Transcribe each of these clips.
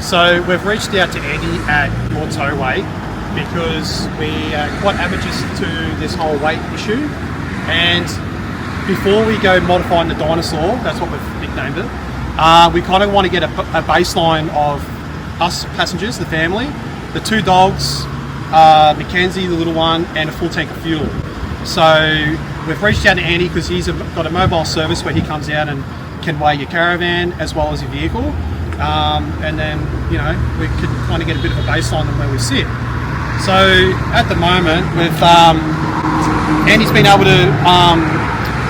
So we've reached out to Andy at Your Tow Weight because we are quite amateurs to this whole weight issue. And before we go modifying the dinosaur, that's what we've nicknamed it, we kind of want to get a baseline of us passengers, the family, the 2 dogs, Mackenzie, the little one, and a full tank of fuel. So we've reached out to Andy because he's got a mobile service where he comes out and can weigh your caravan as well as your vehicle. And then, you know, we could kind of get a bit of a baseline on where we sit. So at the moment, Andy's been able to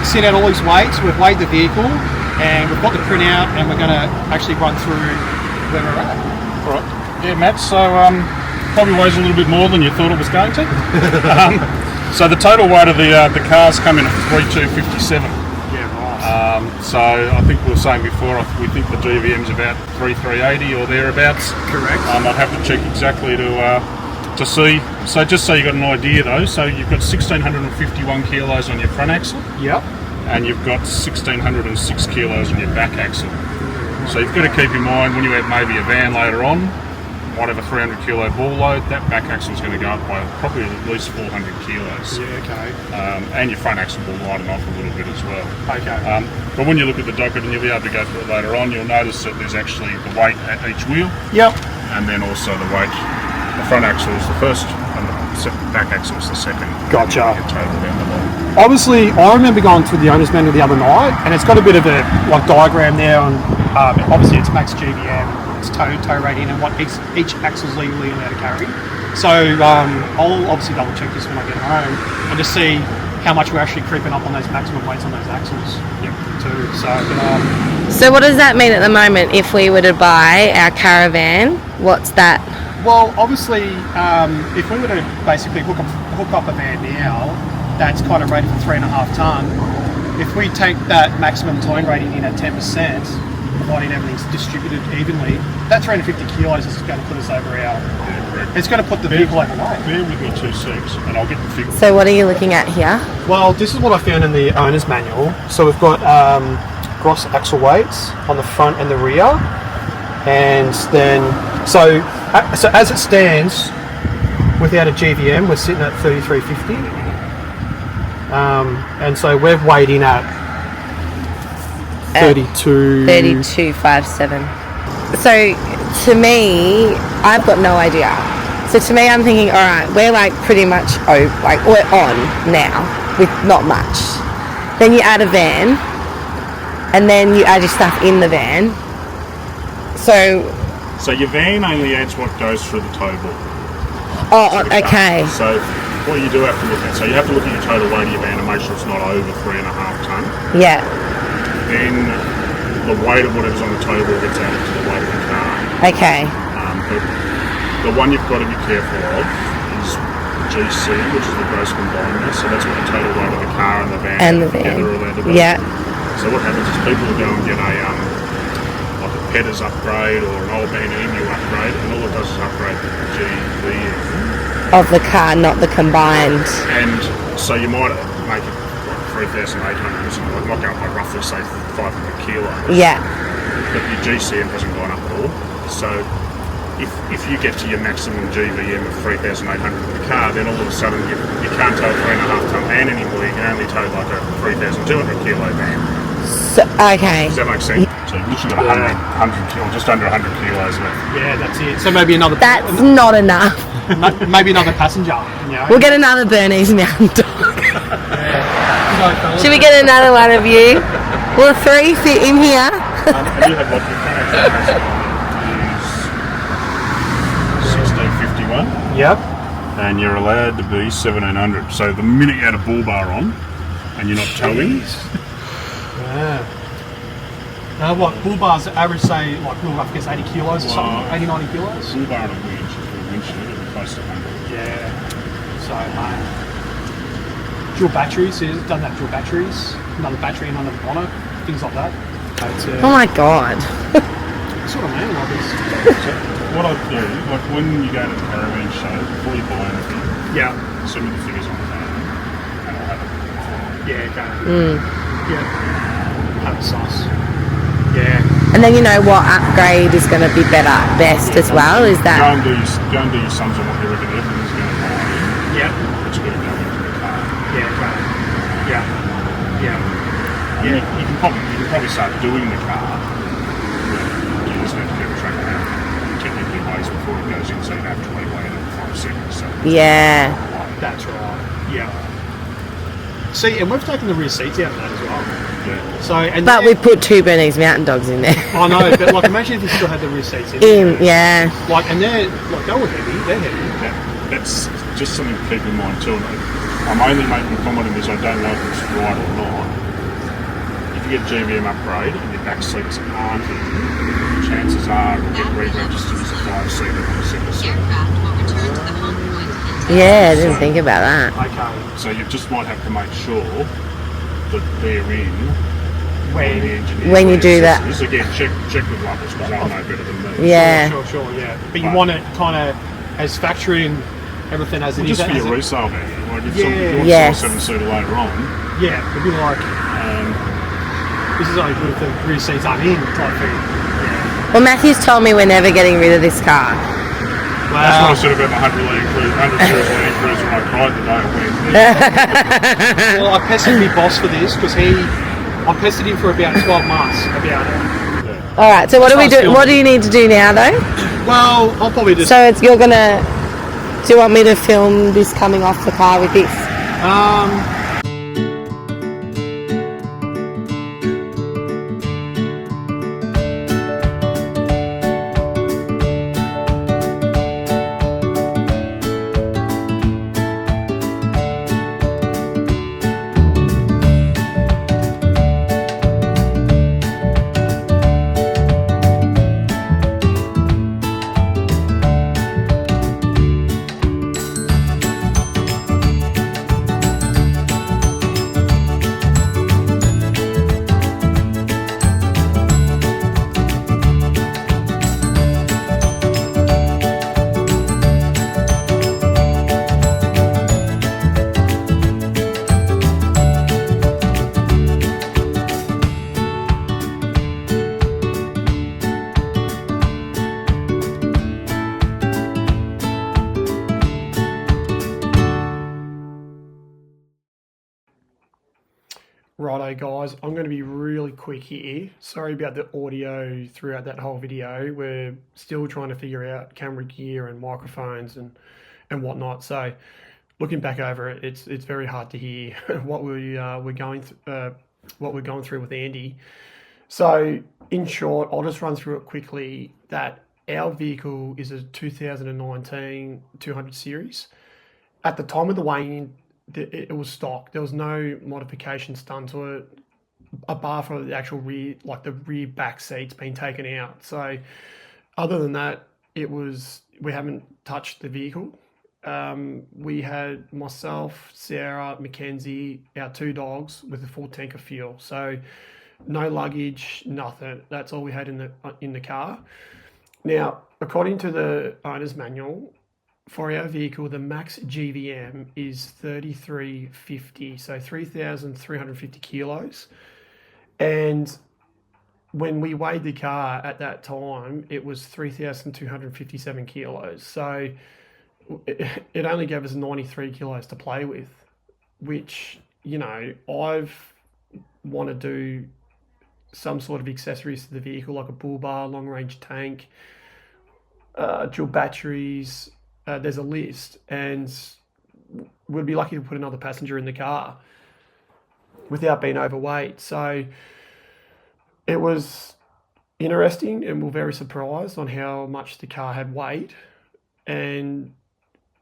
send out all his weights. We've weighed the vehicle and we've got the printout, and we're going to actually run through where we're at. Right. Yeah, Matt, so probably weighs a little bit more than you thought it was going to. So the total weight of the cars come in at 3,257. Yeah, right. So I think we were saying before, we think the GVM's about 3,380 or thereabouts. Correct. I'd have to check exactly to see. So just so you got an idea though, so you've got 1,651 kilos on your front axle. Yep. And you've got 1,606 kilos on your back axle. So you've got to keep in mind when you have maybe a van later on, might have a 300 kilo ball load, that back axle is going to go up by probably at least 400 kilos. Yeah, okay. And your front axle will lighten off a little bit as well. Okay. But when you look at the docket, and you'll be able to go through it later on, you'll notice that there's actually the weight at each wheel. Yep. And then also the weight. The front axle is the first, and the back axle is the second. Gotcha. Total down the bottom. Obviously, I remember going through the owner's manual the other night, and it's got a bit of a diagram there on. Obviously, it's max GVM, it's tow rating, and what each axle's legally allowed to carry. So I'll obviously double check this when I get home and just see how much we're actually creeping up on those maximum weights on those axles. Yep. Too. So what does that mean at the moment if we were to buy our caravan? What's that? Well, obviously, if we were to basically hook up a van now, that's kind of rated for 3.5 tonne. If we take that maximum towing rating in at 10%, providing everything's distributed evenly, that 350 kilos is going to put us over our. It's going to put the vehicle overweight. Bear with me 2 seconds, and I'll get the figure. So what are you looking at here? Well, this is what I found in the owner's manual. So we've got gross axle weights on the front and the rear, and then so as it stands, without a GVM, we're sitting at 3,350. And so we've weighed in at 3257. So to me, I've got no idea. So to me, I'm thinking, all right, we're like pretty much we're on now with not much. Then you add a van, and then you add your stuff in the van. So your van only adds what goes through the tow ball. Oh, okay. So what you do have to look at, so you have to look at your total weight of your van and make sure it's not over 3.5 tonne. Yeah. Then the weight of whatever's on the tow ball gets added to the weight of the car. Okay. But the one you've got to be careful of is GC, which is the gross combined mass. So that's what the total weight of the car and the van together are allowed to be. Yeah. So what happens is people will go and get a like a Petters upgrade or an old man Emu upgrade, and all it does is upgrade the GVM of the car, not the combined. And so you might make it like 3,800 or something, like might go up by roughly say 500 kilos. Yeah. But your GCM hasn't gone up at all. So if you get to your maximum GVM of 3,800 in the car, then all of a sudden you can't tow a 3.5 tonne van anymore. You can only tow like a 3,200 kilo van. So, okay. Does that make sense? So you've literally got 100 kilos, just under 100 kilos left. Yeah, that's it. So maybe another. That's not enough. Maybe another passenger. You know? We'll get another Bernese Mountain Dog. Yeah. Should we get another one of you? Will 3 fit in here? And you have what your front axle is 1651. Yep. And you're allowed to be 1700. So the minute you had a bull bar on and you're not towing. Yeah. What, bull bars average, say, like real rough guess 80 kilos or something? 80, 90 kilos? Bull bar on a winch, if you're winching it, it'll be close to 100. Yeah. So, dual batteries, so it's done that dual batteries, another battery and another bonnet, things like that. Oh my god. That's what I mean, like this. So what I do, like when you go to the caravan show, before you buy anything, Yeah. send me the figures on the phone and I'll have it. Yeah, okay. Yeah. Have a sauce. Yeah. And then you know what upgrade is going to be best as well. Is Go that and do your sums on what you reckon everything's going to buy. Yeah. But you got to go into the car. Yeah. Right. Yeah. Yeah. You can probably start doing the car. You just need to get the track out technically ways before it goes in, so you don't have to wait in 5 seconds. So yeah? That's right. Yeah. See, and we've taken the rear seats out of that as well. yeah. So, and But we put 2 Bernese Mountain Dogs in there. I know, but like, imagine if you still had the rear seats in. Yeah. Like, and they're like they were heavy. They're heavy. That's just something to keep in mind too. I'm only making a comment on this. I don't know if it's right or not. If you get a GVM upgrade and your back seats aren't in, chances are it'll get re-registered as a 5-seater on a 7-seater. Yeah, I didn't think about that. Okay. So you just might have to make sure that they're in When the engineer. When you do that. Again, check with lovers because they'll know better than me. Yeah. Sure, yeah. But you want it kind of as factory and everything as it is. Just for your as it- resale value. Like if Yeah. you want Yes. to sell a 7-seater later on, Yeah, it'd be like this is only good if the rear seats aren't in type thing. Yeah. Well, Matthew's told me we're never getting rid of this car. that's what I said about my 100 series Land Cruiser. I cried the day it went. Well, I pestered my boss for this because I pestered him for about 12 months about it. All right. So what do we Sounds do? good. What do you need to do now, though? Well, I'll probably just So you're gonna. Do you want me to film this coming off the car with this? Righto guys, I'm going to be really quick here. Sorry about the audio throughout that whole video. We're still trying to figure out camera gear and microphones and whatnot. So looking back over it, it's very hard to hear what we're going through with Andy. So in short, I'll just run through it quickly. That our vehicle is a 2019 200 series. At the time of the weigh-in, it was stock. There was no modifications done to it, apart from the actual rear, like the rear back seats being taken out. So other than that, we haven't touched the vehicle. We had myself, Sarah, Mackenzie, our 2 dogs with a full tank of fuel. So no luggage, nothing. That's all we had in the car. Now, according to the owner's manual, for our vehicle, the max GVM is 3350, so 3,350 kilos. And when we weighed the car at that time, it was 3,257 kilos. So it only gave us 93 kilos to play with, which, you know, I've want to do some sort of accessories to the vehicle, like a bull bar, long range tank, dual batteries. There's a list, and we'd be lucky to put another passenger in the car without being overweight. So it was interesting, and we're very surprised on how much the car had weight. And,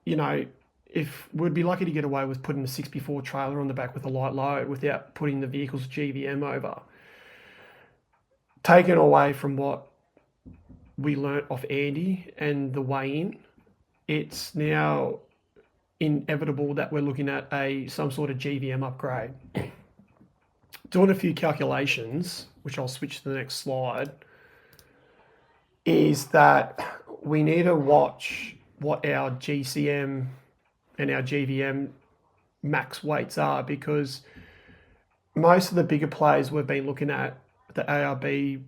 you know, if we'd be lucky to get away with putting a 6x4 trailer on the back with a light load without putting the vehicle's GVM over. Taken away from what we learnt off Andy and the weigh-in, it's now inevitable that we're looking at some sort of GVM upgrade. Doing a few calculations, which I'll switch to the next slide, is that we need to watch what our GCM and our GVM max weights are, because most of the bigger players we've been looking at, the ARB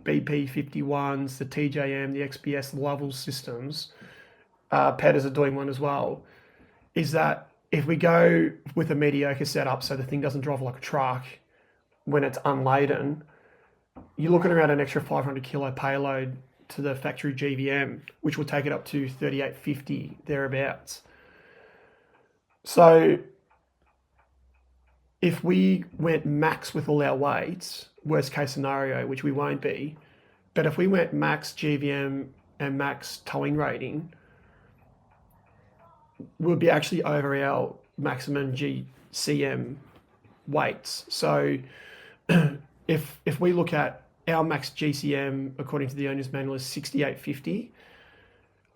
BP51s, the TJM, the XPS Lovell systems, Petters are doing one as well, is that if we go with a mediocre setup so the thing doesn't drive like a truck when it's unladen, you're looking around an extra 500 kilo payload to the factory GVM, which will take it up to 3850 thereabouts. So if we went max with all our weights, worst case scenario, which we won't be, but if we went max GVM and max towing rating, we'll be actually over our maximum GCM weights. So if we look at our max GCM, according to the owner's manual, is 6850,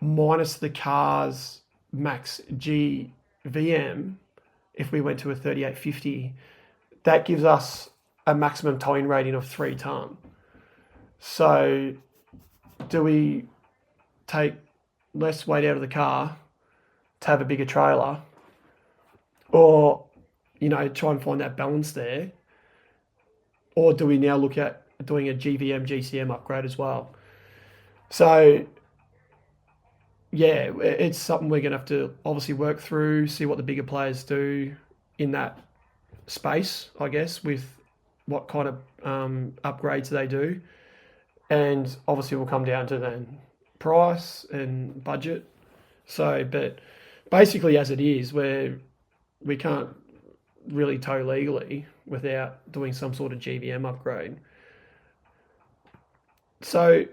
minus the car's max GVM, if we went to a 3850, that gives us a maximum towing rating of 3 tonne. So do we take less weight out of the car to have a bigger trailer, or, you know, try and find that balance there? Or do we now look at doing a GVM, GCM upgrade as well? So, yeah, it's something we're going to have to obviously work through, see what the bigger players do in that space, I guess, with what kind of upgrades they do. And obviously will come down to then price and budget. So, but basically as it is, we can't really tow legally without doing some sort of GVM upgrade. So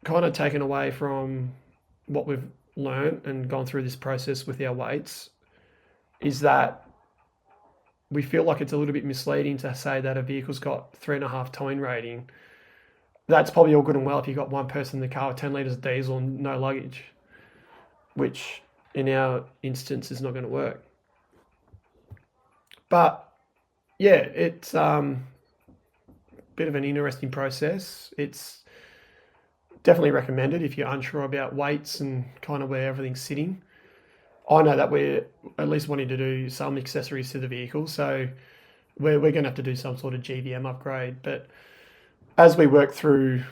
kind of taken away from what we've learned and gone through this process with our weights is that we feel like it's a little bit misleading to say that a vehicle's got 3.5 towing rating. That's probably all good and well if you've got one person in the car with 10 litres of diesel and no luggage, which in our instance is not going to work. But yeah, it's a bit of an interesting process. It's definitely recommended if you're unsure about weights and kind of where everything's sitting. I know that we're at least wanting to do some accessories to the vehicle, so we're going to have to do some sort of GVM upgrade. But as we work through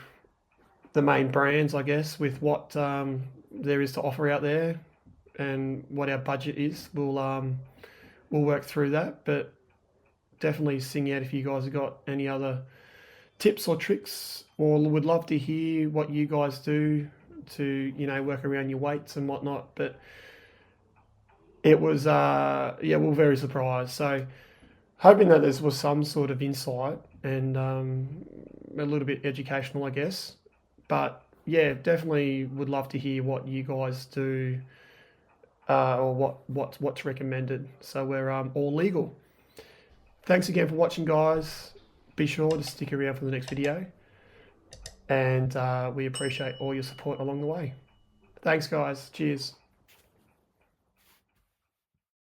the main brands, I guess, with what there is to offer out there and what our budget is, we'll work through that. But definitely sing out if you guys have got any other tips or tricks, or would love to hear what you guys do to, you know, work around your weights and whatnot. But it was, we're very surprised. So hoping that this was some sort of insight and a little bit educational, I guess. But yeah, definitely would love to hear what you guys do or what's recommended. So we're all legal. Thanks again for watching, guys. Be sure to stick around for the next video. And we appreciate all your support along the way. Thanks, guys. Cheers.